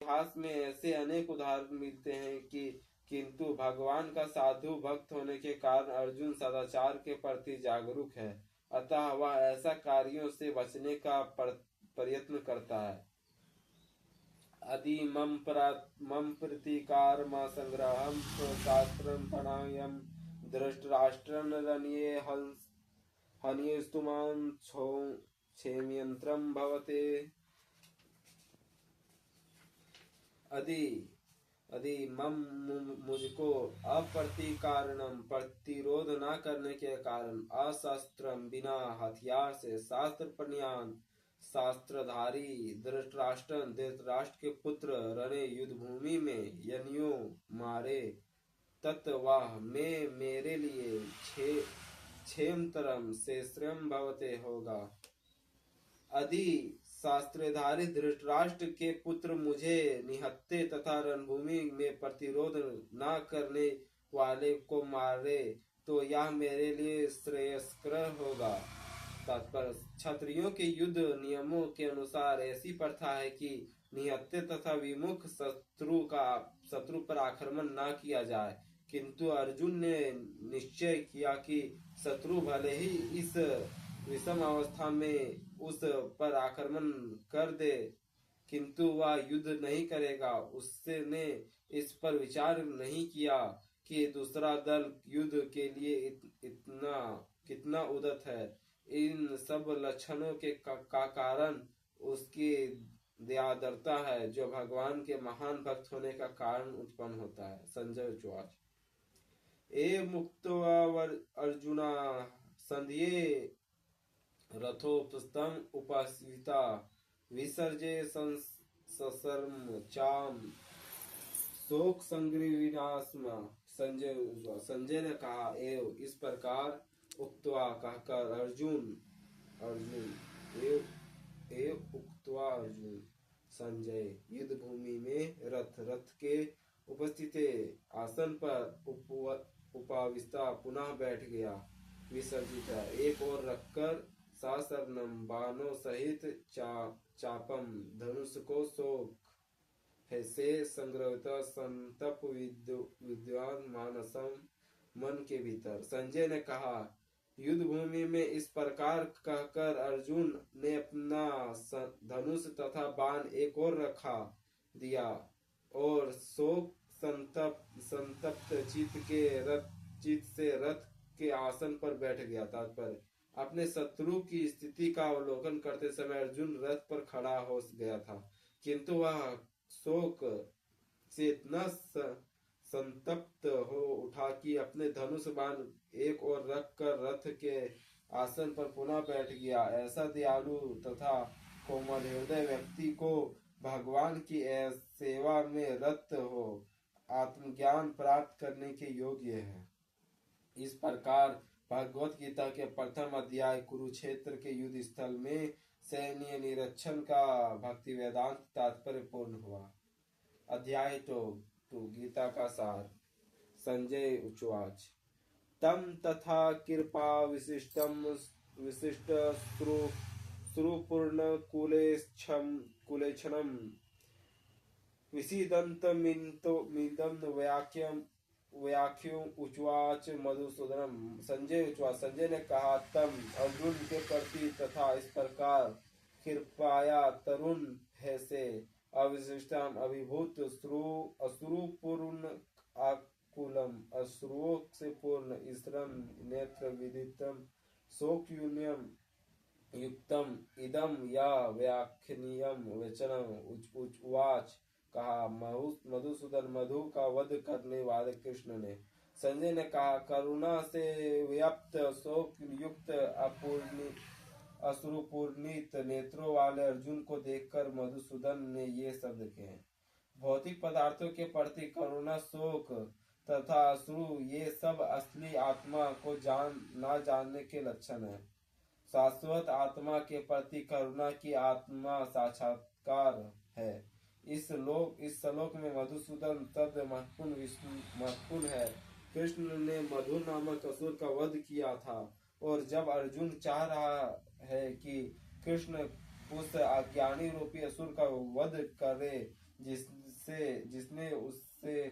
इतिहास में ऐसे अनेक उदाहरण मिलते हैं कि किंतु भगवान का साधु भक्त होने के कारण अर्जुन सदाचार के प्रति जागरूक है, अतः वह ऐसा कार्यों से बचने का प्रयत्न करता है। अदि मम प्रतिकारम शास्त्रम प्रणयम धृतराष्ट्रं रण्ये हन्यस्तुमां क्षेम्यंत्रम भवते। यदि मम मुझको अप्रतिकारणम प्रतिरोध न करने के कारण अशस्त्रम बिना हथियार से शास्त्र प्रणयन शास्त्रधारी धृतराष्ट्र के पुत्र रणे युद्ध भूमि में यनियो मारे, तत्वाह में मेरे लिए क्षेमतरम से श्रम भवते होगा। यदि शास्त्रधारी धृतराष्ट्र के पुत्र मुझे निहत्ते तथा रणभूमि में प्रतिरोध न करने वाले को मारे तो यह मेरे लिए श्रेयस्कर होगा। तात्पर्य, क्षत्रियों के युद्ध नियमों के अनुसार ऐसी प्रथा है कि निहत्ते तथा विमुख शत्रु पर आक्रमण न किया जाए, किंतु अर्जुन ने निश्चय किया कि शत्रु भले ही इस विषम अवस्था में उस पर आक्रमण कर दे, किंतु वह युद्ध नहीं करेगा। उसने इस पर विचार नहीं किया कि दूसरा दल युद्ध के लिए कितना उद्यत है। इन सब लक्षणों के कारण उसकी दयादरता है, जो भगवान के महान भक्त होने का कारण उत्पन्न होता है। संजय उवाच। ए मुक्त्वा अर्जुना संध्ये रथोपस्थम् उपासिता विसर्जे सशर्म चाम शोक संग्रीविनास्म। संजय ने कहा, एव इस प्रकार उक्त्वा कहकर अर्जुन संजय युद्ध भूमि में रथ के उपस्थित आसन पर उपाविष्टा पुनः बैठ गया। विसर्जिता एक और रखकर सासर्णम बाणों सहित चापम धनुष को शोक से संग्रहित संतप विद्वान मानसम मन के भीतर। संजय ने कहा, युद्ध भूमि में इस प्रकार कहकर अर्जुन ने अपना धनुष तथा बाण एक और रखा दिया और शोक संतप्त चित्त से रथ के आसन पर बैठ गया। तात्पर्य, अपने शत्रु की स्थिति का अवलोकन करते समय अर्जुन रथ पर खड़ा हो गया था, किंतु वह शोक से इतना संतप्त हो उठा कि अपने धनुष बाण एक और रखकर रथ के आसन पर पुनः बैठ गया। ऐसा दयालु तथा कोमल हृदय व्यक्ति को भगवान की सेवा में रत हो आत्मज्ञान प्राप्त करने के योग्य है। इस प्रकार भगवत गीता के प्रथम अध्याय कुरुक्षेत्र के युद्ध स्थल में सैन्य निरीक्षण का भक्ति वेदांत तात्पर्य पूर्ण हुआ। अध्याय 2 गीता का सार। संजय उवाच। तम तथा कृपा विशिष्ट श्रुपूर्ण कुलेक्षणम विसीदन्तमिदं व्याख्यो उचवाच मधुसूदनम। संजय ने कहा, तम अर्जुन के प्रति तथा इस प्रकार कृपया तरुण है से अविशिष्टम अभिभूत अश्रुपूर्ण आकुलम अश्रुओं से पूर्ण ईश्वरम नेत्र विदितम शोकयून्यम युक्तम इदम या व्याख्यानियम वचनम उवाच। कहा, मधुसूदन मधु का वध करने वाले कृष्ण ने। संजय ने कहा, करुणा से व्याप्त शोक युक्त अश्रुपूर्णित नेत्रों वाले अर्जुन को देखकर मधुसूदन ने ये शब्द कहे। भौतिक पदार्थों के प्रति करुणा, शोक तथा अश्रु ये सब असली आत्मा को न जानने के लक्षण है। शाश्वत आत्मा के प्रति करुणा की आत्मा साक्षात्कार है। इस श्लोक में मधुसूदन तद महत्वपूर्ण है। कृष्ण ने मधु नामक असुर का वध किया था और जब अर्जुन चाह रहा है कि कृष्ण उस अज्ञानी रूपी असुर का वध करे जिसने उससे